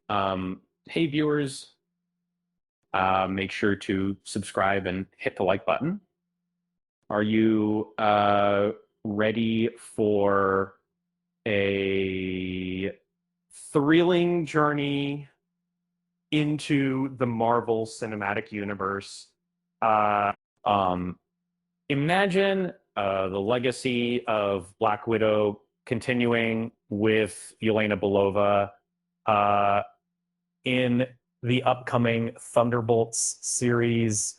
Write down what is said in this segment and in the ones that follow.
Hey, viewers, make sure to subscribe and hit the like button. Are you ready for a thrilling journey into the Marvel Cinematic Universe? Uh, um, Imagine the legacy of Black Widow continuing with Yelena Belova. Uh, in the upcoming Thunderbolts series,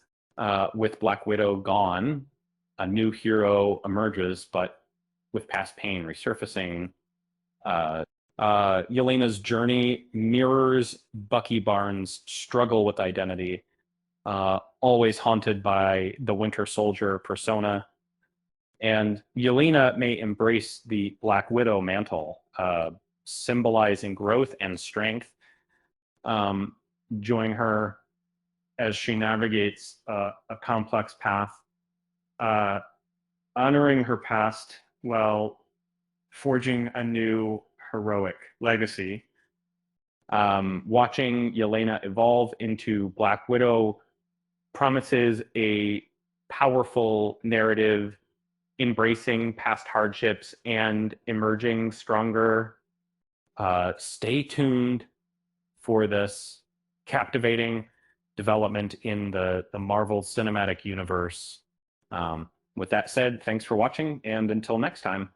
with Black Widow gone, a new hero emerges, but with past pain resurfacing. Uh, Yelena's journey mirrors Bucky Barnes' struggle with identity, always haunted by the Winter Soldier persona. And Yelena may embrace the Black Widow mantle, symbolizing growth and strength. Um, Join her as she navigates a complex path, uh, honoring her past while forging a new heroic legacy. Watching Yelena evolve into Black Widow promises a powerful narrative embracing past hardships and emerging stronger. Stay tuned for this captivating development in the Marvel Cinematic Universe. With that said, thanks for watching, and until next time.